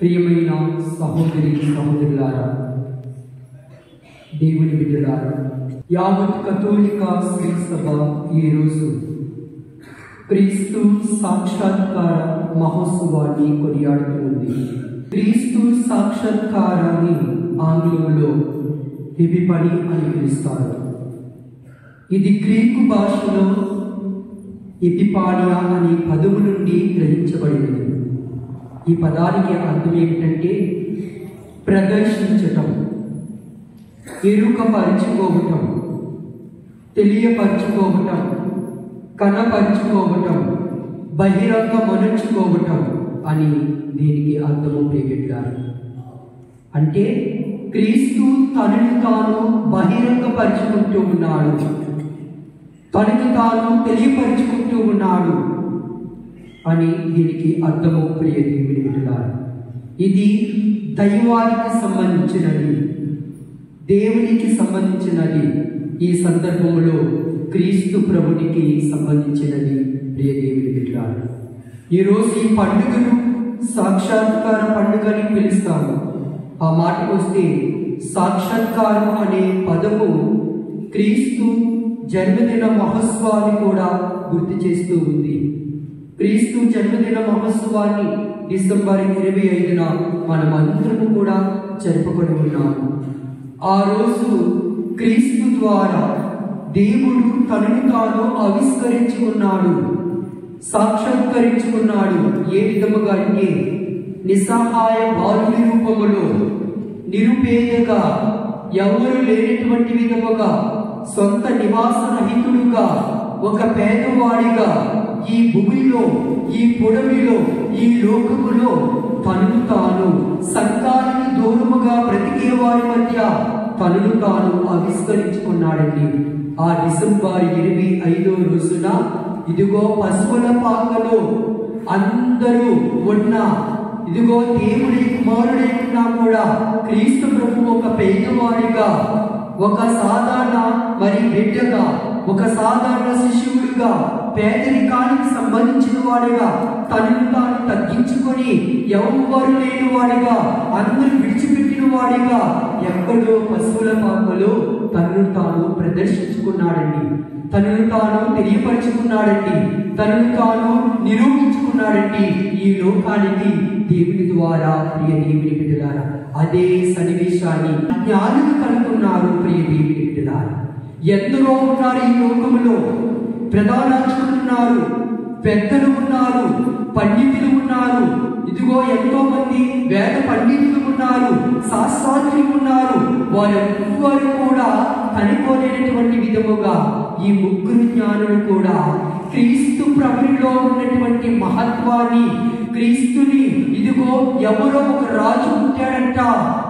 ప్రియమైన సహోదరి సహోదరులారా, దేవుని బిడ్డలారా, యావత్ కథోలిక శ్రీ సభ ఈరోజు క్రీస్తు సాక్షాత్కార మహోత్సవాన్ని కొనియాడుతుంది. క్రీస్తు సాక్షాత్కారాన్ని ఆంగ్లంలో ఎపిఫనీ అని పిలుస్తారు. ఇది గ్రీకు భాషలో ఎపిఫానియా అనే పదము నుండి గ్రహించబడినది. ఈ పదానికి అర్థం ఏమిటంటే ప్రదర్శించటం, ఎరుకపరుచుకోవటం, తెలియపరుచుకోవటం, కనపరుచుకోవటం, బహిరంగమనుచుకోవటం అని దీనికి అర్థము ప్రియబిడ్డలారా. అంటే క్రీస్తు తనని తాను బహిరంగపరుచుకుంటూ ఉన్నాడు, తనని తాను తెలియపరుచుకుంటూ ఉన్నాడు అని దీనికి అర్థము ప్రియ దేవుని బిడ్డలారా. ఇది దైవానికి సంబంధించినది, దేవునికి సంబంధించినది. ఈ సందర్భంలో క్రీస్తు ప్రభునికి సంబంధించినది ప్రియ దేవుని బిడ్డలారా. ఈరోజు ఈ పండుగను సాక్షాత్కార పండుగని పిలుస్తాము. ఆ మాటకు వస్తే సాక్షాత్కారం అనే పదము క్రీస్తు జన్మదిన మహోత్సవాన్ని కూడా గుర్తు చేస్తూ ఉంది. క్రీస్తు జన్మదిన మహోత్సవాన్ని డిసెంబర్ 25న మనమందరము కూడా జరుపుకొని ఉన్నాము. ఆ రోజు క్రీస్తు ద్వారా దేవుడు తనను తాను ఆవిష్కరించుకున్నాడు, సాక్షాత్కరించుకున్నాడు. ఏ విధముగా అంటే నిస్సహాయ బాలుని రూపములో, నిరుపేదగా, ఎవరు లేనటువంటి విధముగా, సొంత నివాస రహితుడుగా, ఒక పేదవాడిగా ఈ భూమిలో, ఈ పొడవిలో, ఈ లోకములో తనను తాను సంఘానికి దూరముగా బ్రతికే వారి మధ్య తనను తాను ఆవిష్కరించుకున్నాడండి. ఆ డిసెంబర్ 25వ రోజున ఇదిగో పశువుల పాకలో అందరూ ఉన్న, ఇదిగో దేవుడి కుమారుడై ఉన్నా కూడా క్రీస్తు ప్రభు ఒక పేదవాడిగా, ఒక సాధారణ బిడ్డగా, ఒక సాధారణ శిష్యుడిగా, పేదరికానికి సంబంధించిన వాడిగా తనను తాను తగ్గించుకొని ఎవరు లేని వాడిగా, అందరూ విడిచిపెట్టిన వాడిగా ఎక్కడో పశువుల పాకలో తనను తాను ప్రదర్శించుకున్నాడండి, తనను తాను తెలియపరుచుకున్నాడండి, తనను తాను నిరూపించుకున్నాడండి ఈ లోకానికి దేవుని ద్వారా. ప్రియ దేవుని బిడ్డలారా, అదే సన్నివేశాన్ని జ్ఞానులు కనుక్కున్నారు. ప్రియ దేవుని బిడ్డలారా, ఎందరో ఉన్నారు ఈ లోకములో. ప్రధానార్చకులు ఉన్నారు, పెద్దలు ఉన్నారు, పండితులు ఉన్నారు, ఇదిగో ఎంతో మంది వేద పండితులు ఉన్నారు, శాస్త్రార్థులు ఉన్నారు. వారెవ్వరు కూడా కనుకోలేనటువంటి విధముగా ఈ ముగ్గురు జ్ఞానులు కూడా క్రీస్తు ప్రభువులో ఉన్నటువంటి మహత్వాన్ని, క్రీస్తుని, ఇదిగో ఎవరో ఒక రాజు పుట్టాడంట,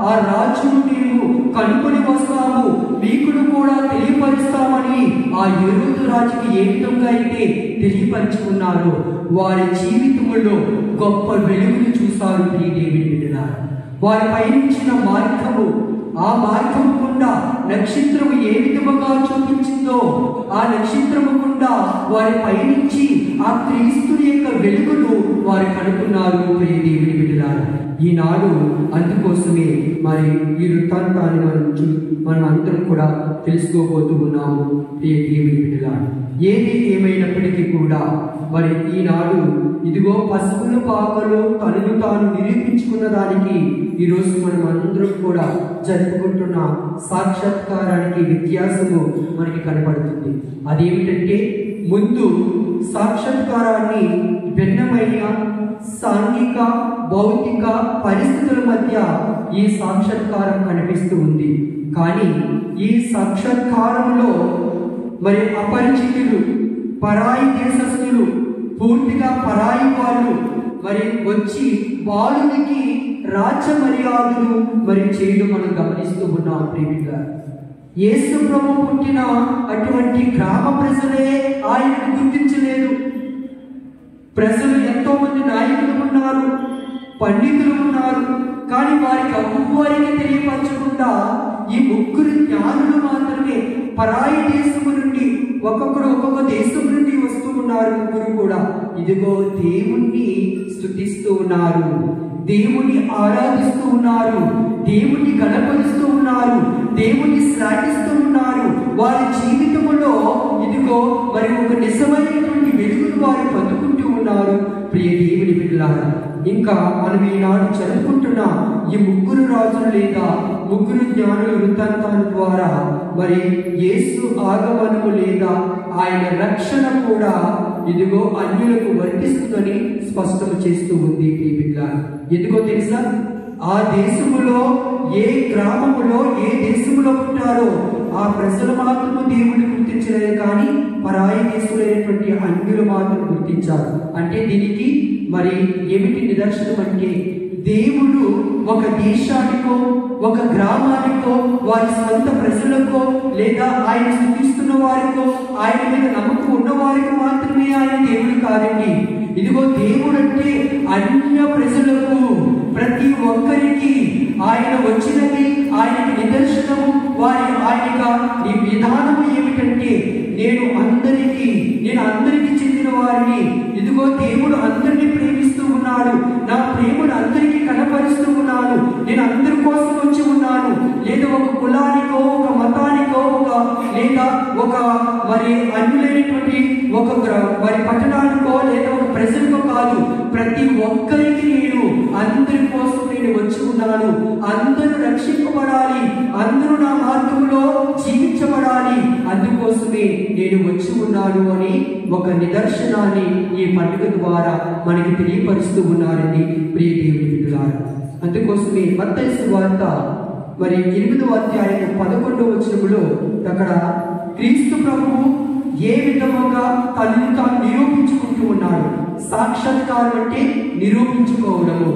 ఆ రాజును నీవు కనుకొని వస్తాము, మీకును కూడా తెలియపరుస్తామని ఆ హేరోదు రాజుకి ఏ విధంగా అయితే తెలియపరుచుకున్నారో వారి జీవితంలో గొప్ప వెలుగును చూశారు. ప్రియ దేవుని బిడ్డలారా, వారి పయనించిన మార్గము, ఆ మార్గము గుండా నక్షత్రము ఏ విధముగా చూపించిందో ఆ నక్షత్రము గుండా వారి పయనించి ఆ క్రీస్తుని యొక్క వెలుగును వారు కనుక్కున్నారు. ప్రియ దేవుని బిడ్డలారా, ఈనాడు అందుకోసమే మరి ఈ వృత్తాంతాన్ని మనం అందరం కూడా తెలుసుకోబోతూ ఉన్నాము. ప్రియ దేవుని బిడ్డలారా, ఏది ఏమైనప్పటికీ కూడా మరి ఈనాడు ఇదిగో పశువుల పాకలో తనను తాను నిరూపించుకున్న దానికి ఈరోజు మనం అందరం కూడా జరుపుకుంటున్న సాక్షాత్కారానికి వ్యత్యాసము మనకి కనపడుతుంది. అదేమిటంటే ముందు సాక్షాత్కారాన్ని భిన్నమైన సాంఘిక, భౌతిక పరిస్థితుల మధ్య ఈ సాక్షాత్కారం కనిపిస్తూ ఉంది. కానీ ఈ సాక్షాత్కారంలో మరి అపరిచితులు, పరాయి దేశస్థులు, పూర్తిగా పరాయి వాళ్ళు మరి వచ్చి బాలునికి రాజ్య మర్యాదలు మరి చేయడం మనం గమనిస్తూ ఉన్నాం. ప్రేమిగా యేసు ప్రభు పుట్టిన అటువంటి గ్రామ ప్రజలే ఆయనను గుర్తించలేదు. ప్రజలు ఎంతో మంది నాయకులు ఉన్నారు, పండితులు ఉన్నారు, కానీ వారికి ఎవ్వరికి తెలియపరచకుండా ఈ ముగ్గురు జ్ఞానులు మాత్రమే పరాయి దేశము నుండి ఒక్కొక్క దేశం నుండి వస్తూ ఉన్నారు. ముగ్గురు కూడా ఇదిగో దేవుణ్ణి స్తుతిస్తూ ఉన్నారు, దేవుణ్ణి ఆరాధిస్తూ ఉన్నారు, దేవుణ్ణి గణపరుస్తూ ఉన్నారు, దేవుణ్ణి శ్లాఘిస్తూ ఉన్నారు. వారి జీవితంలో ఇదిగో మరి ఒక నిజమైనటువంటి వెలుగును వారు పొందుకుంటూ ఉన్నారు. ప్రియ దేవుని బిడ్డలారా, ఇంకా మనం ఈనాడు జరుపుకుంటున్న ఈ ముగ్గురు రాజులు లేదా ముగ్గురు జ్ఞానుల వృత్తాంతాల ద్వారా మరి యేసు ఆగమనము లేదా ఆయన రక్షణ కూడా ఇదిగో అన్యులకు వర్తిస్తుందని స్పష్టం చేస్తూ ఉంది. ప్రియ బిడ్డలారా, ఎందుకో తెలుసా? ఆ దేశములో ఏ గ్రామములో ఏ దేశములో ఉంటారో ఆ ప్రజలు మాత్రము దేవుడిని గుర్తించలేదు, కానీ పరాయి దేశులైనటువంటి అన్యులు మాత్రం గుర్తించారు. అంటే దీనికి మరి ఏమిటి నిదర్శనం అంటే, దేవుడు ఒక దేశానికో ఒక గ్రామానికో వారి సొంత ప్రజలకో లేదా ఆయన స్తుతిస్తున్న వారికో ఆయన మీద నమ్మకం ఉన్న వారికి మాత్రమే ఆయన దేవుడు కాదండి. ఇదిగో దేవుడు అంటే అన్య ప్రజలకు ప్రతి ఒక్కరికి ఆయన వచ్చినది ఆయనకి నిదర్శనము. వారి ఆయన విధానము ఏమిటంటే, నేను అందరికీ చెందిన వారిని, ఇదిగో దేవుడు అందరినీ ప్రేమిస్తూ ఉన్నాడు, నా ప్రేమను అందరికీ కనపరుస్తూ ఉన్నాను, నేను అందరి కోసం వచ్చి ఉన్నాను. లేదా ఒక కులానికో ఒక మతానికో లేదా ఒక మరి అన్యులైనటువంటి ఒక మరి పట్టణానికో లేదా ఒక ప్రజలకో కాదు, ప్రతి ఒక్కరికి నేను అందరి కోసం నేను వచ్చి ఉన్నాను. అందరూ రక్షింపబడాలి, అందరూ నా మార్గంలో జీవించబడాలి, అందుకోసమే నేను వచ్చి ఉన్నాను అని ఒక నిదర్శనాన్ని ఈ పండుగ ద్వారా మనకి తెలియపరుస్తూ ఉన్నారండి ప్రియ దేవుని బిడ్డలారా. అందుకోసమే మత్తయి సువార్త మరి 8వ అధ్యాయం 11వ వచనములో అక్కడ క్రీస్తు ప్రభువు ఏ విధముగా తనను తాను నిరూపించుకుంటూ ఉన్నాడు. సాక్షాత్కారం అంటే నిరూపించుకోవడము,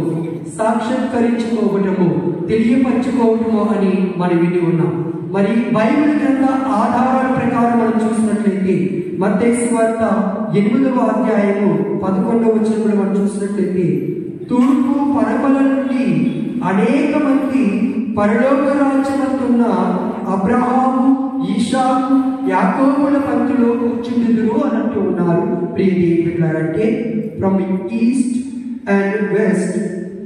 సాక్షాత్కరించుకోవడము, తెలియపరచుకోవడము అని మనం విని ఉన్నాం. మరి బైబిల్ గ్రంథ ఆధారాల ప్రకారం మనం చూసినట్లయితే మత్తయి సువార్త 8వ అధ్యాయము 11వ వచనంలో మనం చూసినట్లయితే, తూర్పు పడమల నుండి అనేక మంది పరలోక రాజ్యమంతున్న అబ్రహాము, ఈశాకు, యాకోబుల పంక్తిలో కూర్చుండుదురు అన్నట్టు ఉన్నారు. ప్రియ దేవుని బిడ్డలారంటే from east and west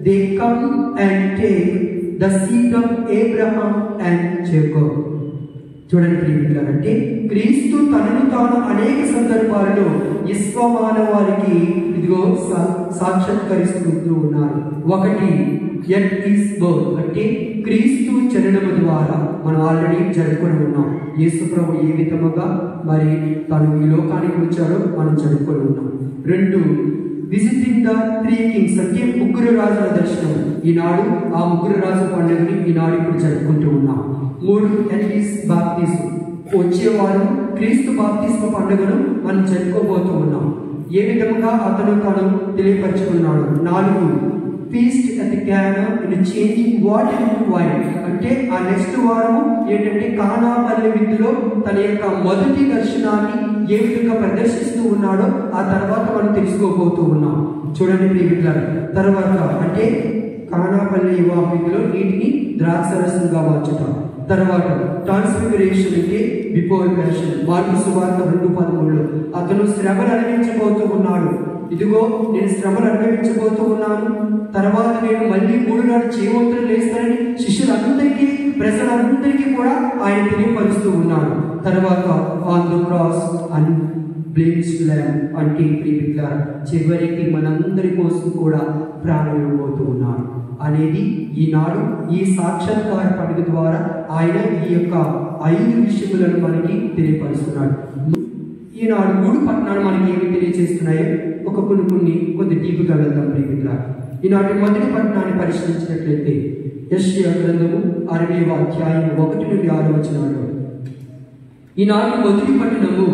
they come and take the seat of Abraham and Jacob. చూడండి ప్రియ బిడ్డలారంటే, క్రీస్తు తనను తాను అనేక సందర్భాలలో విశ్వమానవారికి ఇదిగో సాక్షాత్కరిస్తూ ఉన్నారు. ఒకటి ఎట్ ఈస్ బర్త్ అంటే క్రీస్తు జననము ద్వారా మనం ఆల్రెడీ జరుపుకొని ఉన్నాం. యేసు ప్రభు ఏ విధముగా మరి తను ఈ లోకానికి వచ్చాడో మనం జరుపుకొని ఉన్నాం. 2 విజిటింగ్ ద 3 కింగ్స్ అంటే ముగ్గురు రాజుల దర్శనం. ఈనాడు ఆ ముగ్గురు రాజుల పండుగని ఈనాడు ఇప్పుడు జరుపుకుంటూ ఉన్నాం. 3 ఎట్ ఈస్ బాప్తిజం, వచ్చేవారు క్రీస్తు బాప్తిస్మ పండుగను మనం జరుపుకోబోతూ ఉన్నాం. ఏ విధముగా అతను తాను తెలియపరచుకున్నాడు. 4 feast at the Cana in changing water into wine అంటే ఆ నెక్స్ట్ వారము ఏంటంటే కానా పల్లె విందులో తన యొక్క మొదటి దర్శనాన్ని ఏ విధంగా ప్రదర్శిస్తూ ఉన్నాడో ఆ తర్వాత మనం తెలుసుకోబోతూ ఉన్నాం. చూడండి ప్రియ బిడ్డలారా, తర్వాత అంటే కానాపల్లి వివాహ విధిలో నీటిని ద్రాక్షరసంగా మార్చుతాం. తర్వాత ట్రాన్స్ఫిగరేషన్ అంటే బిఫోర్ ప్యాషన్, మార్కు సువార్త 2:13 అతను శ్రమలు అనుభవించబోతూ ఉన్నాడు. ఇదిగో నేను శ్రమలు అనుభవించబోతూ ఉన్నాను, తర్వాత నేను మళ్ళీ 3 నాడు జీవంతులు లేస్తానని శిష్యులందరికీ ప్రజలందరికీ కూడా ఆయన తెలియపరుస్తూ ఉన్నాడు. తర్వాత on the cross and blames land అంటే చివరికి మనందరి కోసం కూడా ప్రాణం ఇవ్వబోతూ ఉన్నాడు అనేది ఈనాడు ఈ సాక్షాత్కార పండుగ ద్వారా ఆయన ఈ యొక్క 5 విషయములను మనకి తెలియపరుస్తున్నాడు. ఈనాడు 3 పట్టణాలు మనకి ఏమి తెలియజేస్తున్నాయో కొద్ది డీప్గా వెళ్దాం ప్రియమిత్రులారా. ఈనాటి మొదటి పట్టణాన్ని పరిశీలించినట్లయితే యెషయా గ్రంథము 60వ అధ్యాయం 1 నుండి 6 వచనాలు. ఈనాటి మొదటి పట్టణము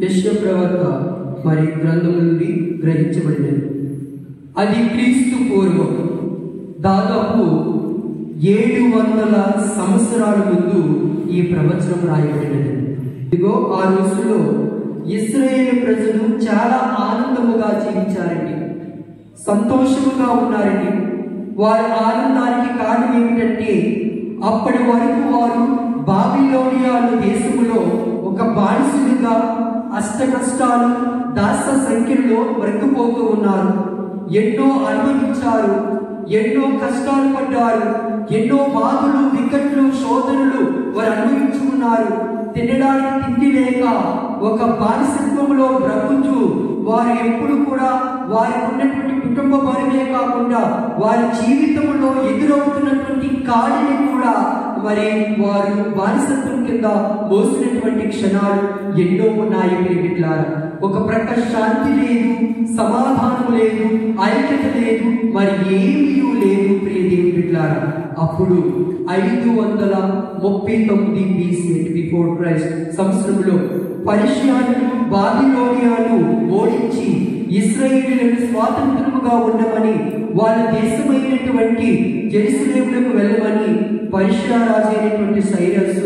యెషయా ప్రవక్త మరి గ్రంథము నుండి గ్రహించబడినది. అది క్రీస్తు పూర్వం దాదాపు 700 సంవత్సరాల ముందు ఈ ప్రవచనం రాయబడినది. ఇదిగో ఆ రోజుల్లో ఇశ్రాయేలు ప్రజలు చాలా ఆనందముగా జీవించారండి, సంతోషముగా ఉన్నారండి. వారి ఆనందానికి కారణం ఏమిటంటే అప్పటి వరకు వారు బాబిలోనియాల దేశములో ఒక బానిసలుగా అష్ట కష్టాలు దాస సంఖ్యలో బ్రతుకుపోతూ ఉన్నారు. ఎన్నో అనుభవించారు. ఎన్నో కష్టాలు పడ్డారు, ఎన్నో బాధలు, వికట్లు, శోధనలు వారు అనుభవించుకున్నారు. తినడానికి తిండి లేక ఒక బానిసత్వంలో బ్రతుకుతూ వారు ఎప్పుడు కూడా వారికి ఉన్నటువంటి కుటుంబ బరువే కాకుండా వారి జీవితంలో ఎదురవుతున్నటువంటి కాడిని కూడా మరి వారు బానిసత్వం కింద మోసినటువంటి క్షణాలు ఎన్నో ఉన్నాయి ప్రియమిత్రులారా. ఒక ప్రక్క శాంతి లేదు, సమాధానం లేదు, ఐక్యత లేదు, మరి ఏమీ లేదు ప్రియ దేవుని బిడ్డలారా. అప్పుడు 539 BC బిఫోర్ క్రైస్ట్ సంవత్సరంలో పర్షియాను, బాబిలోనియాను ఓడించి ఇశ్రాయేలీయులను స్వాతంత్రముగా ఉండమని వాళ్ళ దేశమైనటువంటి జెరూసలేములకు వెళ్ళమని పర్షియా రాజు అయినటువంటి సైరస్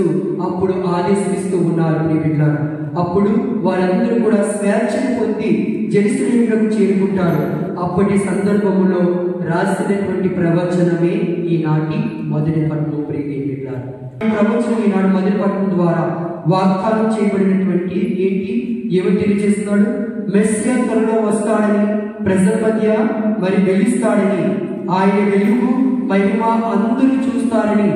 అప్పుడు ఆదేశిస్తూ ఉన్నారు ప్రియ బిడ్డలారా. అప్పుడు వారందరూ కూడా స్వేచ్ఛను పొంది జెరూసలేములకు చేరుకుంటారు. అప్పటి సందర్భంలో రాసినటువంటి ప్రవచనమే ఈనాటి మొదటి పట్టణం ప్రియ బిడ్డలారా. ఈ ప్రవచనం ఈనాడు మొదటి పట్టణం ద్వారా వాగ్దానం చేయబడినటువంటి ఏంటి, ఏమని తెలియజేస్తున్నాడు? మెస్సియా త్వరలో వస్తాడని, ప్రజల మధ్య మరి వెలుస్తాడని, ఆయన వెలుగు మహిమ అందరూ చూస్తారని,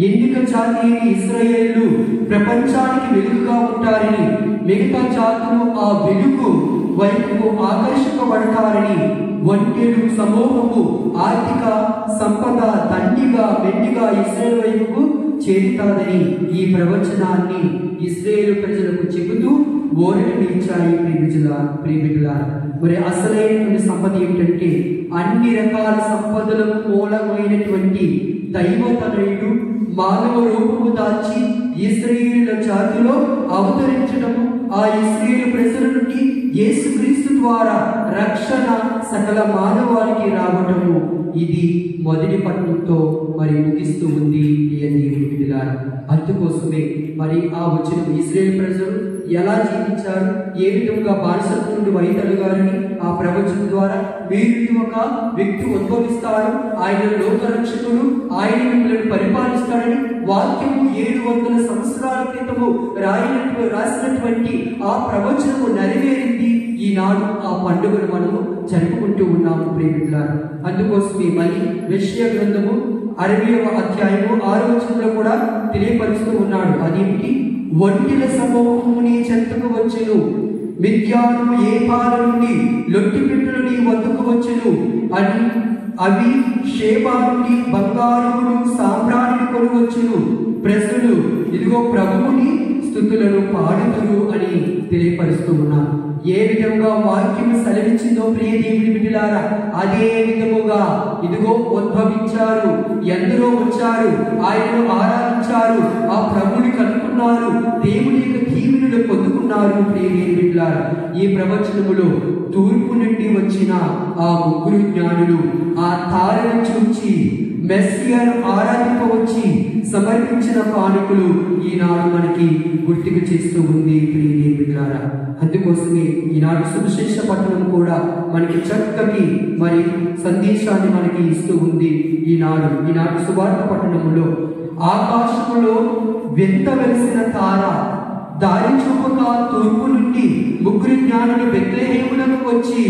ఎన్నిక జాతి అయిన ఇశ్రాయేలు ప్రపంచానికి వెలుగుగా ఉంటారని, మిగతా జాతులు ఆ వెలుగు వైపు ఆకర్షింపబడతారని, ఒంటెలు సమూహము ఆర్థిక సంపద దండిగా మెండిగా ఇశ్రాయేలు వైపుకు చేరుతాదని ఈ ప్రవచనాన్ని ఇశ్రాయేలు ప్రజలకు చెబుతూ ఓరటనిచ్చాయి ప్రియమిత్రులారా. మరి అసలైనటువంటి సంపద ఏమిటంటే అన్ని రకాల సంపదలకు మూలమైనటువంటి దైవతనయుడు మానవ రూపము దాల్చి ఇశ్రాయేలు జాతిలో అవతరించడము, ఆ ఇశ్రాయేలు ప్రజల నుండి యేసుక్రీస్తు ద్వారా రక్షణ సకల మానవాళికి రావటము, ఇది మొదటి పట్టణంతో మరి ముగిస్తూ ఉంది దేవుని బిడ్డలారా. అందుకోసమే మరి ఆ వచ్చిన ఇశ్రాయేలు ప్రజలు ఎలా జీవించారు, ఏ విధంగా బానిసత్వం నుండి వైదొలగారని ఆ ప్రవచనం ద్వారా మీరు ఒక వ్యక్తి ఉద్భవిస్తాడు, ఆయన లోకరక్షకుడు, ఆయన మిమ్మల్ని పరిపాలిస్తాడని వాక్యము 700 సంవత్సరాల క్రితము రాసినటువంటి ఆ ప్రవచనము నెరవేరింది. ఈనాడు ఆ పండుగను మనము జరుపుకుంటూ ఉన్నాము ప్రియమిత్రులారా. అందుకోసమే మళ్ళీ యెషయా గ్రంథము 60వ అధ్యాయము 6వ వచనంలో కూడా తెలియపరుస్తూ ఉన్నాడు. అదేంటి? ఒంటెల సమూహము నీ చెంతకు వచ్చెను, మిథ్యాను ఏ పాల నుండి లొట్టి పిట్టలు నీ వద్దకు వచ్చెను అని, అవి షేబా నుండి బంగారమును సాంబ్రాణిని కొనుగొచ్చెను. ప్రజలు ఇదిగో ప్రభువుని స్తుతులను పాడుతురు అని తెలియపరుస్తూ ఉన్నారు. ఏ విధంగా వాక్యం సెలవించిందో ప్రియ దేవుని బిడ్డలారా, అదే విధముగా ఇదిగో ఉద్భవించారు, ఎందరో వచ్చారు, ఆయనను ఆరాధించారు, ఆ ప్రభుని కనుక్కున్నారు, దేవుని యొక్క దీవెనలు పొందుకున్నారు ప్రియ దేవుని బిడ్డలారా. ఈ ప్రవచనములో తూర్పు నుండి వచ్చిన ఆ 3 జ్ఞానులు ఆ తారను చూచి మెస్సియాను ఆరాధింపవచ్చి సమర్పించిన కానుకలు ఈనాడు మనకి గుర్తుకు చేస్తూ ఉంది ప్రియ దేవుని బిడ్డలారా. అందుకోసమే ఈనాడు సువిశేష పట్టణం కూడా మనకి చక్కటి మరి సందేశాన్ని మనకి ఇస్తూ ఉంది. ఈనాడు సువార్త పట్టణంలో ఆకాశంలో వెంట వెలిసిన తార దారి చూపక తూర్పు నుండి 3 జ్ఞానులు బెత్లెహేములకు వచ్చి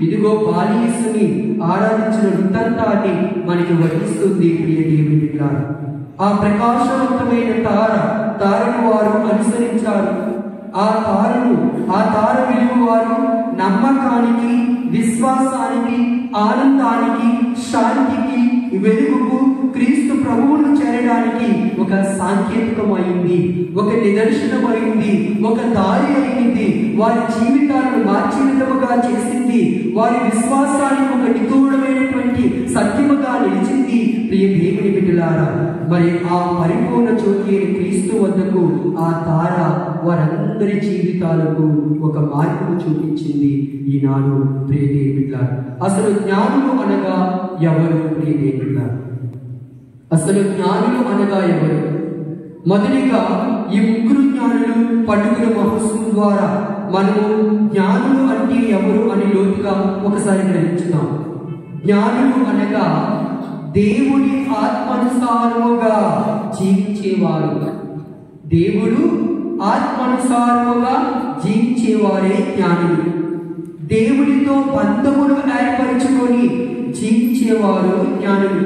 ఇదిగో బాలియేసుని ఆరాధించిన వృత్తాంతాన్ని మనకి వర్ణిస్తుంది ప్రియ దేవుని బిడ్డలారా. ఆ ప్రకాశవంతమైన తారను వారు అనుసరించారు. ఆ తార వెలుగు వారు నమ్మకానికి, విశ్వాసానికి, ఆనందానికి, శాంతికి, వెలుగుకు, క్రీస్తు ప్రభువును చేరడానికి ఒక సాంకేతికమైంది, ఒక నిదర్శనమైంది, ఒక దారి అయింది. వారి జీవితాలను మార్చే విధముగా చేసింది. వారి విశ్వాసానికి ఒక నిగూఢమైనటువంటి సత్యముగా నిలిచింది ప్రియ దేవుని బిడ్డలారా. మరి ఆ పరిపూర్ణ జ్యోతి క్రీస్తు వద్దకు ఆ తార వారందరి జీవితాలకు ఒక మార్పును చూపించింది ఈనాడు ప్రియ దేవుని బిడ్డలారా. అసలు జ్ఞానులు అనగా ఎవరు ప్రియ దేవుని బిడ్డలారా? అసలు జ్ఞానులు అనగా ఎవరు? మొదటిగా ఈ 3 జ్ఞానులు పండుగల మహోత్సవం ద్వారా మనము జ్ఞానులు అంటే ఎవరు అని లోతుగా ఒకసారి గ్రహించుదాం. జ్ఞానులు అనగా దేవుని ఆత్మానుసారముగా జీవించేవారు. దేవుడు ఆత్మానుసారముగా జీవించేవారే జ్ఞానులు. దేవుడితో బంధమును ఏర్పరచుకొని జీవించేవారు జ్ఞానులు.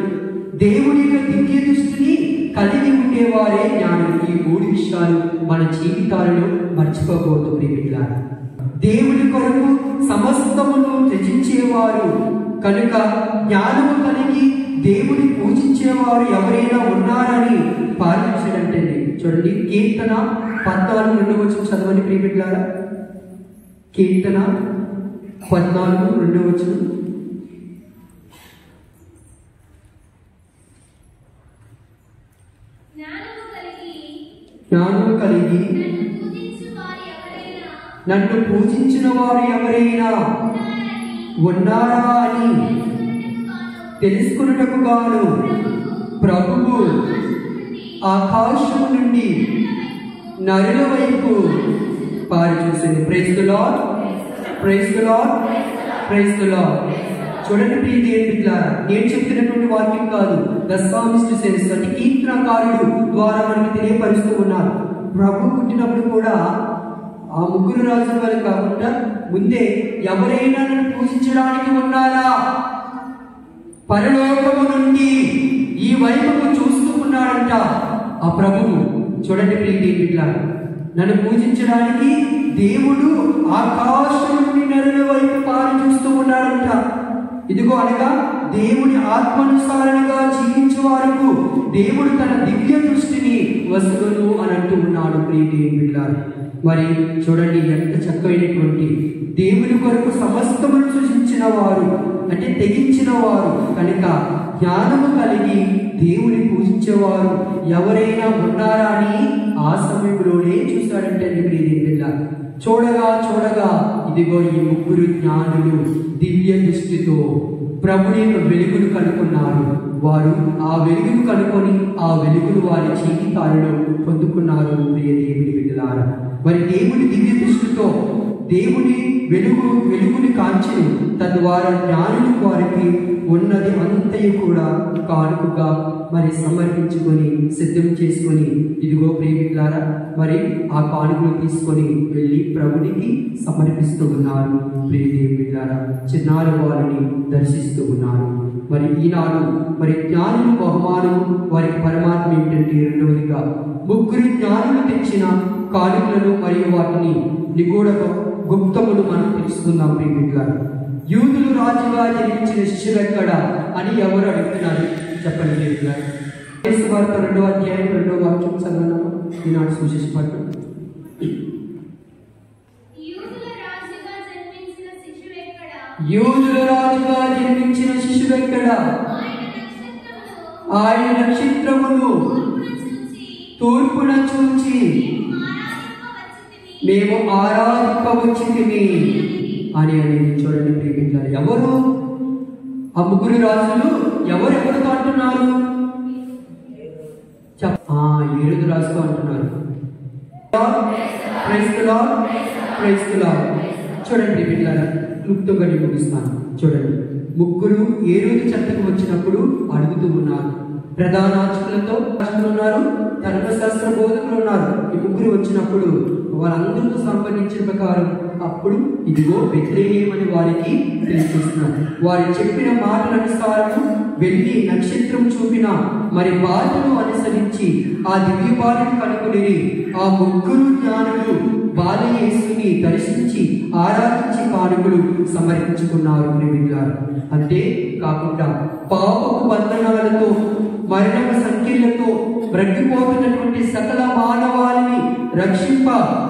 దేవుని యొక్క దివ్య దృష్టిని కలిగి ఉండేవారే జ్ఞానులు. ఈ 3 విషయాలు మన జీవితాలలో మర్చిపోకూడదు ప్రియమిత్రులారా. దేవుని కొరకు సమస్తమును త్యజించేవారు కనుక జ్ఞానము కలిగి దేవుని పూజించేవారు ఎవరైనా ఉన్నారని పాటించడంటే చూడండి. కీర్తన 14:2 చదవండి ప్రియమిత్రులారా. కీర్తన 14:2. జ్ఞానము కలిగి నన్ను పూజించిన వారు ఎవరైనా ఉన్నారా అని తెలుసుకున్నటకు గాను ప్రభువు ఆకాశము నుండి నరుల వైపు పారి చూసింది. Praise the Lord, praise the Lord, praise the Lord. చూడండి ప్రియ దేవుని బిడ్డలారా, నేను చెప్తున్నటువంటి వాక్యం కాదు, ద సామిస్ట్ సెన్స్ అంటే కీర్తనకారుడు ద్వారా మనకి తెలియపరుస్తూ ఉన్నారు. ప్రభు పుట్టినప్పుడు కూడా ఆ 3 రాజుల వల్ల కాకుండా ముందే ఎవరైనా నన్ను పూజించడానికి ఉన్నారా, పరలోకము నుండి ఈ వైపుకు చూస్తూ ఉన్నాడంట ఆ ప్రభువు. చూడండి ప్రియ దేవుని బిడ్డలారా, నన్ను పూజించడానికి దేవుడు ఆకాశం నుండి నరుల వైపు పారి చూస్తూ ఉన్నాడంట. ఇదిగో అనగా దేవుని ఆత్మానుసారంగా జీవించే వారికి దేవుడు తన దివ్య దృష్టిని వసుగును అని అంటూ ఉన్నాడు ప్రియ దేవుని బిడ్డలారా. మరి చూడండి ఎంత చక్కమైనటువంటి దేవుని కొరకు సమస్తమును సృష్టించిన వారు అంటే తెగించిన వారు కనుక జ్ఞానము కలిగి దేవుని పూజించేవారు ఎవరైనా ఉన్నారా అని ఆ సమయంలోనే చూశాడంటే ప్రియ దేవుని బిడ్డలారా. చూడగా చూడగా ఇదిగో ఈ 3 జ్ఞానులు దివ్య దృష్టితో ప్రభుని యొక్క వెలుగును కనుక్కున్నారు. వారు ఆ వెలుగును కనుక్కొని ఆ వెలుగును వారి జీవితాలలో పొందుకున్నారు ప్రియ దేవుని బిడ్డలారా. మరి దేవుని దివ్య దృష్టితో దేవుని వెలుగుని కాంచి తద్వారా జ్ఞానులు వారికి ఉన్నది అంతయు కూడా కానుకగా మరి సమర్పించుకొని సిద్ధం చేసుకొని ఇదిగో ప్రియమిత్రులారా మరి ఆ కానుకలు తీసుకొని వెళ్ళి ప్రభునికి సమర్పిస్తూ ఉన్నారు. ప్రియ దేవునిలారా, చిన్నారి వారిని దర్శిస్తూ ఉన్నారు. మరి ఈనాడు మరి జ్ఞానులు బహుమానం వారికి పరమాత్మ ఏంటంటే రెండవదిగా 3 జ్ఞానులు తెచ్చిన కానుకలను మరియు వాటిని నిగూఢ గుప్తములు మనం తెలుసుకుందాం. ప్రియమిత్రులారా, యూదులు రాజుగా జన్మించిన శిష్యులు ఎక్కడ అని ఎవరు అడుగుతున్నారు చెప్పండి ప్రియమిత్రులారా. యేసు వార్త 2వ అధ్యాయం 2వ వాక్యం చదవనమ్మా. ఈనాడు సువిశేష పాఠం. యూదుల రాజుగా జన్మించిన శిశువు ఎక్కడ? ఆయన నక్షత్రమును తూర్పున చూచి మేము ఆరాధింపవచ్చితిమి అని చూడండి ప్రియమిత్రులారా. ఎవరు ఆ 3 రాజులు? ఎవరెవరితో అంటున్నారు? ఏడు రాజుతో అంటున్నారు. Praise the Lord, praise the Lord. చూడండి ప్రియమిత్రులారా, క్లుప్తంగా ముగిస్తాను. చూడండి, 3 ఏరోదు చెంతకు వచ్చినప్పుడు అడుగుతూ ఉన్నారు. ప్రధాన యాజకులతో ఉన్నారు, ధర్మశాస్త్ర బోధకులు ఉన్నారు. ఈ 3 వచ్చినప్పుడు వారందరితో సంబంధించిన ప్రకారం అప్పుడు ఇదిగో బెత్లెహేము అని వారికి తెలియజేస్తున్నారు. వారు చెప్పిన మాటల అనుసారం వెళ్ళి నక్షత్రం చూపిన మరి బాటను అనుసరించి ఆ దివ్య బాటను కనుగొని ఆ 3 జ్ఞానులు బాలయేసుని దర్శించి ఆరాధించి కానుకలు సమర్పించుకున్నారు. అంతే కాకుండా పాపపు బంధనాలతో మరణమ సంఖ్యలతో బ్రతికిపోతున్నటువంటి సకల మానవాళిని రక్షింప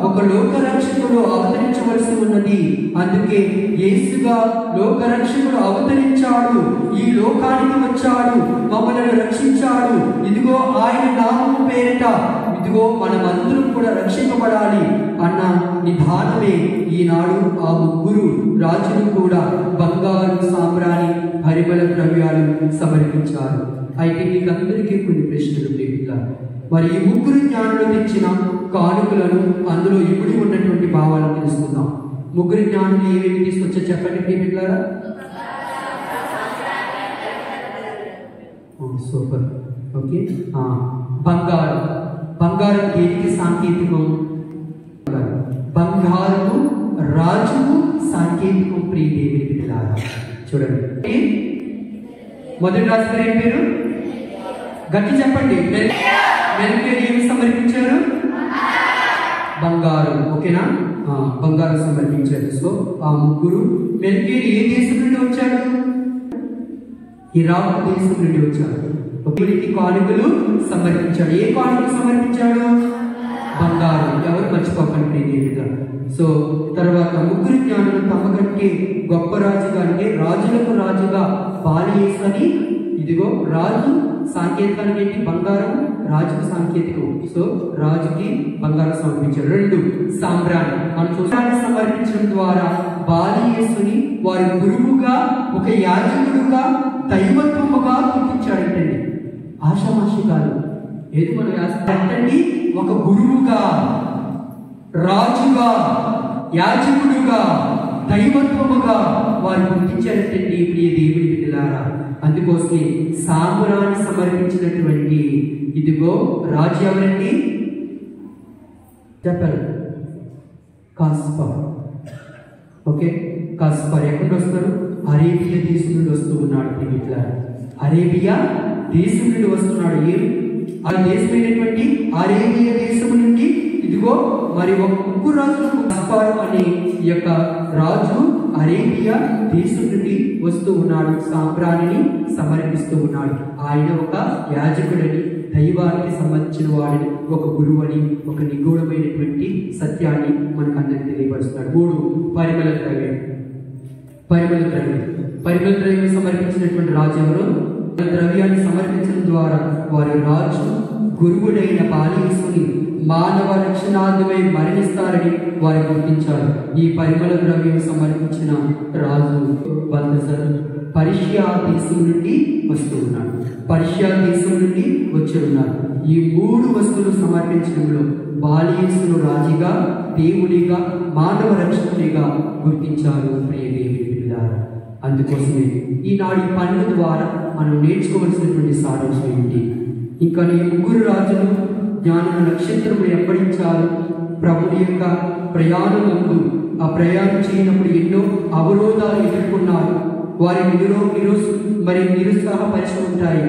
ఒక లోక రక్షకుడు అవతరించవలసి ఉన్నది. అందుకే యేసుగా లోక రక్షకుడు అవతరించాడు, ఈ లోకానికి వచ్చాడు, మమ్మల్ని రక్షించాడు. ఇదిగో ఆయన నామము పేరిట ఇదిగో మనమందరం కూడా రక్షింపబడాలి అన్న నిధానమే ఈనాడు ఆ 3 రాజులు కూడా బంగారు సాంబ్రాణి పరిమళ ద్రవ్యాలు సమర్పించారు. అయితే మీకు అందరికీ కొన్ని ప్రశ్నలు ప్రియమిత్రులారా. మరి ఈ 3 జ్ఞానులు తెచ్చిన కానుకలను అందులో ఇమిడి ఉన్నటువంటి భావాలను తెలుసుకుందాం. 3 జ్ఞానులు ఏమేమి తీసుకొచ్చా చెప్పండి ప్రియమిత్రులారా. సూపర్. ఓకే, బంగారం. బంగారం దేనికి సాంకేతికం? బంగారము రాజుకు సాంకేతికం. ప్రియ దేవుని బిడ్డలారా, చూడండి, మొదటి రాజుగారు ఏం పేరు? గట్టి చెప్పండి. మెల్కీయేలు ఏమి సమర్పించారు? బంగారం. ఓకేనా? బంగారం సమర్పించారు. సో ఆ ముగ్గురు. మెల్కీయేలు ఏ దేశం నుండి వచ్చాడు? ఇరాక్ దేశం నుండి వచ్చాడు. ఒకరికి కానుకలు సమర్పించాడు. ఏ కానుకలు సమర్పించాడు? బంగారం. ఎవరు మర్చిపోకండి దేవుడిగా. సో తర్వాత ముగ్గురు జ్ఞానులు తమకంటే గొప్ప రాజుగా, అంటే రాజులకు రాజుగా బాలియేసు అని, ఇదిగో రాజు సాంకేతికానికి ఏంటి? బంగారం. రాజుకు సాంకేతికం. సో రాజుకి బంగారం సమర్పించారు. 2 సాంబ్రాణి. మనం చూసాన్ని సమర్పించడం ద్వారా బాలియేసుని వారి గురువుగా, ఒక యాజకుడుగా, దైవత్వముగా గుర్తించాడంటండి. ఆషామాషి కాదు. ఏది మనం అంటే ఒక గురువుగా, రాజుగా, యాజకుడుగా, దైవత్వముగా వారు గుర్తించారంటండి ప్రియ దేవుని బిడ్డలారా. అందుకోసమే సాంబ్రాణి సమర్పించినటువంటి ఇదిగో రాజు ఎవరండి? చెప్పారు. కాస్పర్. ఓకే, కాస్పర్ ఎక్కడి నుండి వస్తారు? అరేబియా దేశం నుండి వస్తూ ఉన్నాడు ప్రియ బిడ్డలారా. అరేబియా దేశం నుండి వస్తున్నాడు. ఆ దేశమైనటువంటి అరేబియా దేశం నుండి ఇదిగో మరి ఒక ముగ్గురు రాజులకు కాస్పారు అనే ఈ యొక్క రాజు అరేబియా దేశం నుండి వస్తూ ఉన్నాడు. సాంబ్రాణిని సమర్పిస్తూ ఉన్నాడు. ఆయన ఒక యాజకుడని, దైవానికి సంబంధించిన వాడని, ఒక గురువు అని, ఒక నిగూఢమైనటువంటి సత్యాన్ని మనకు అందరికి తెలియపరుస్తున్నాడు. 3 పరిమళ ద్రవ్యం. పరిమళ ద్రవ్యం సమర్పించినటువంటి రాజు ఎవరు? ద్రవ్యాన్ని సమర్పించడం ద్వారా వారి రాజు గురువుడైన బాలియేసుని మానవ రక్షణార్థమై మరణిస్తారని వారు గుర్తించారు. ఈ పరిమళ ద్రవ్యం సమర్పించిన రాజు బల్తజర్ పర్షియా దేశం నుండి వస్తూ ఉన్నాడు. పర్షియా దేశం నుండి వచ్చి ఉన్నారు. ఈ 3 వస్తువులు సమర్పించడంలో బాలియేసును రాజుగా, దేవుడిగా, మానవ రక్షకుడిగా గుర్తించారు ప్రియ దేవుని బిడ్డలారా. అందుకోసమే ఈనాడు ఈ పనుల ద్వారా మనం నేర్చుకోవాల్సినటువంటి సారాంశం ఏంటి? ఇంకా ఈ ముగ్గురు రాజులు జ్ఞానుల నక్షత్రములు వెంబడించారు. ప్రభుని యొక్క ప్రయాణమందు ఆ ప్రయాణం చేయనప్పుడు ఎన్నో అవరోధాలు ఎదుర్కొన్నారు. వారి నిరుత్సాహపరిచి ఉంటాయి.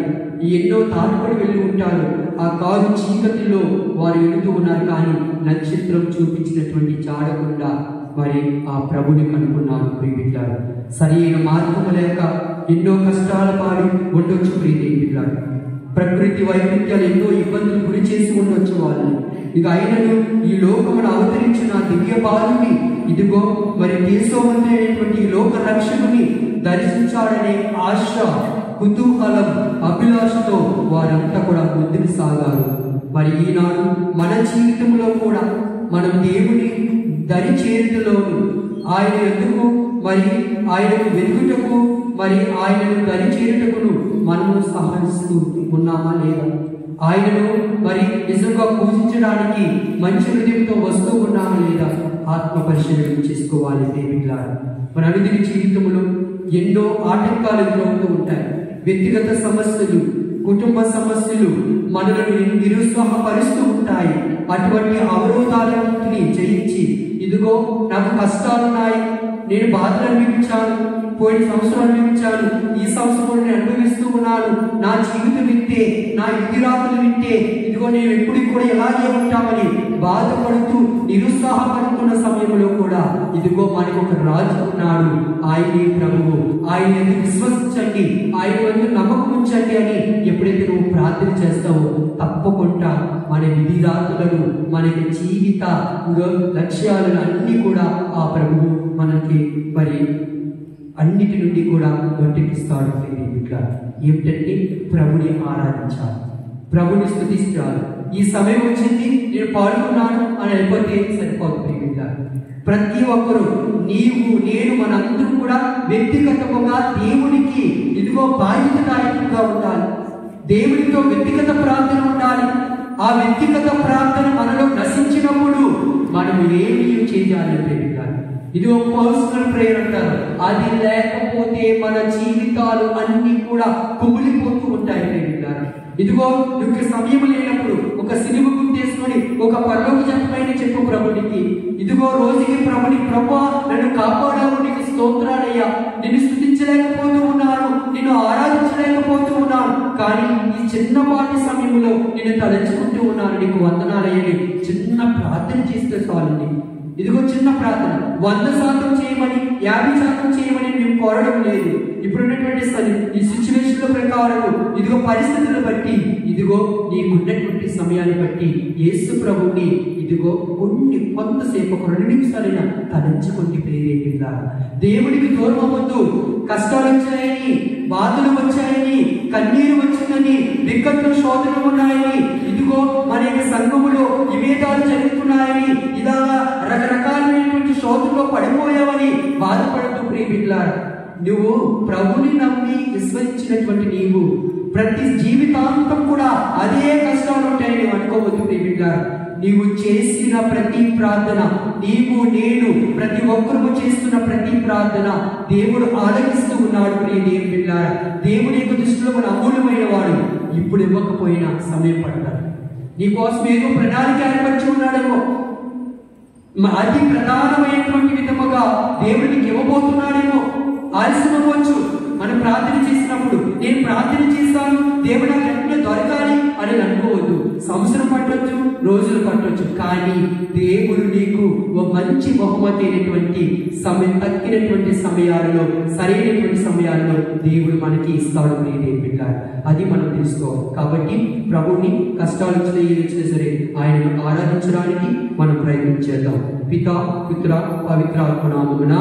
ఎన్నో తాటుపడి వెళ్ళి ఉంటారు. ఆ కారు చీకటిలో వారు వెళుతూ ఉన్నారు. కానీ నక్షత్రం చూపించినటువంటి జాడకుండా మరి ఆ ప్రభుని కనుక్కున్నారు. ప్రియమిత్రులారా, సరైన మార్గము లేక ఎన్నో కష్టాల పాడి ఉండొచ్చు. ప్రియమిత్రులారా, ప్రకృతి వైపరీత్యాలు ఎన్నో ఇబ్బందులు గురి చేసి ఉండొచ్చు వాళ్ళు. ఇక అయినను ఈ లోకమును అవతరించిన దివ్య బాలుని, ఇదిగో మరి దేశోమంతైనటువంటి ఈ లోక రక్షకుని దర్శించాడనే ఆశ, కుతూహలం, అభిలాషతో వారంతా కూడా ముందుకు సాగారు. మరి ఈనాడు మన జీవితంలో కూడా మనం దేవుని దరి చేరుటలోను, ఆయన ఎందుకు మరి ఆయనకు వెతుకుటకు, మరి ఆయనను దరి చేరుటకును మనము సహరిస్తూ ఉన్నామా లేదా? ఆయనను మరి నిజంగా పూజించడానికి మంచి హృదయంతో వస్తూ ఉన్నామా లేదా? ఆత్మ పరిశీలన చేసుకోవాలి దేవుడిలారా. మన అనుదిన జీవితంలో ఎన్నో ఆటంకాలు ఎదురవుతూ ఉంటాయి. వ్యక్తిగత సమస్యలు, కుటుంబ సమస్యలు మనలను నిరుత్సాహపరుస్తూ ఉంటాయి. అటువంటి అవరోధాలన్నింటినీ జయించి, ఇదిగో నాకు కష్టాలున్నాయి, నేను బాధలు అనుభవించాను, పోయిన సంవత్సరం అనుభవించాను, ఈ సంవత్సరం నేను అనుభవిస్తూ ఉన్నాను, నా జీవితం వింటే, నా ఇతిరాకులు వింటే, ఇదిగో నేను ఎప్పటికి కూడా ఎలాగే ఉంటామని బాధపడుతూ నిరుత్సాహపడుతున్న సమయంలో కూడా ఇదిగో మనకు ఒక రాజు ఉన్నాడు. ఆయనే ప్రభువు. ఆయన విశ్వసించండి, ఆయన వంతు నమ్మకం ఉంచండి అని ఎప్పుడైతే నువ్వు ప్రార్థన చేస్తావో తప్పకుండా మన విధిరాతులను, మనకి జీవిత లక్ష్యాలను అన్ని కూడా ఆ ప్రభువు మనకి మరి అన్నిటి నుండి కూడా గట్టెక్కిస్తాడు. ఇట్లా ఏమిటంటే ప్రభుని ఆరాధించాలి, ప్రభుని స్తుతించాలి. ఈ సమయం వచ్చింది, నేను పాడుకున్నాను అని అయిపోతే సరిపోతుంది. ప్రతి ఒక్కరూ, నీవు, నేను, మనందరూ కూడా వ్యక్తిగతంగా దేవునికి ఇదిగో బాధ్యతాయుతంగా ఉండాలి. దేవునితో వ్యక్తిగత ప్రార్థన ఉండాలి. ఆ వ్యక్తిగత ప్రార్థన మనలో నశించినప్పుడు మనం ఏమి చేయాలి ప్రేమికాలి? ఇది ఒక పర్సనల్ ప్రేయర్ అంటారు. అది లేకపోతే మన జీవితాలు అన్ని కూడా కుమిలిపోతూ ఉంటాయి ప్రేమికాలి. ఇదిగో నీకు సమయం లేనప్పుడు ఒక సినిమా గుర్తేసుకొని ఒక పరలోక జపమైన చెప్పు ప్రభునికి. ఇదిగో రోజుకి ప్రభుని, ప్రభా నన్ను కాపాడావు, నీకు స్తోత్రాలయ్యా, నిన్ను స్తుతించలేకపోతూ ఉన్నాను, నిన్ను ఆరాధించలేకపోతూ ఉన్నాను, కానీ ఈ చిన్నపాటి సమయంలో నిన్ను తలంచుకుంటూ ఉన్నాను, నీకు వందనాలయ్యని చిన్న ప్రార్థన చేస్తే చాలండి. ఇదిగో చిన్న ప్రార్థన. 100% చేయమని 50% చేయమని మేము కోరడం లేదు. ఇప్పుడున్నటువంటి ఈ సిచ్యువేషన్ ప్రకారం ఇదిగో పరిస్థితులను బట్టి ఇదిగో నీకున్నటువంటి సమయాన్ని బట్టి యేసు ప్రభుని ఇదిగో కొంతసేపు ఒక 2 నిమిషాలైనా తలంచుకొని ప్రేరేపిల్లా. దేవుడికి దూరం అవ్వద్దు. కష్టాలు వచ్చాయని, బాధలు వచ్చాయని, కన్నీరు వచ్చిందని, వికట్లు శోధనలు ఉన్నాయని, ఇదిగో మన యొక్క సంఘములో విభేదాలు జరుగుతున్నాయని, ఇలా రకరకాలైనటువంటి శోధనలో పడిపోయావని బాధపడుతూ ప్రియమిల్లారా, నువ్వు ప్రభుని నమ్మి విశ్వసించినటువంటి నీవు ప్రతి జీవితాంతం కూడా అదే కష్టాలు ఉంటాయని అనుకోవద్దు ప్రియమిల్లారా. నీవు చేసిన ప్రతి ప్రార్థన, నీవు నేను ప్రతి ఒక్కరు చేస్తున్న ప్రతి ప్రార్థన దేవుడు ఆలకిస్తూ ఉన్నాడు. ప్రియ దేవుని బిడ్డలారా, దేవుని యొక్క దృష్టిలో మన అమూల్యమైన వాడు. ఇప్పుడు ఇవ్వకపోయినా సమయం పడతాడు. నీకోసం ఏదో ప్రణాళిక ఏర్పరిచి ఉన్నాడేమో, అతి ప్రధానమైనటువంటి విధముగా దేవుడికి ఇవ్వబోతున్నాడేమో. ఆలస్యం అవ్వచ్చు. మనం ప్రార్థన చేసినప్పుడు నేను ప్రార్థన చేస్తాను, దేవుడు నాకు వెంటనే దొరకాలి అని అనుకోవద్దు. సంవత్సరం పట్టవచ్చు, రోజులు పట్టవచ్చు, కానీ దేవుడు నీకు ఒక మంచి బహుమతి అయినటువంటి తక్కినటువంటి సమయాలలో, సరైనటువంటి సమయాల్లో దేవుడు మనకి ఇస్తాడు. బిడ్డారు, అది మనం తెలుసుకోవాలి. కాబట్టి ప్రభుని కష్టాలు వచ్చినా సరే ఆయనను ఆరాధించడానికి మనం ప్రయత్నం చేద్దాం. పితా, పుత్ర, పవిత్రాత్మ నామమున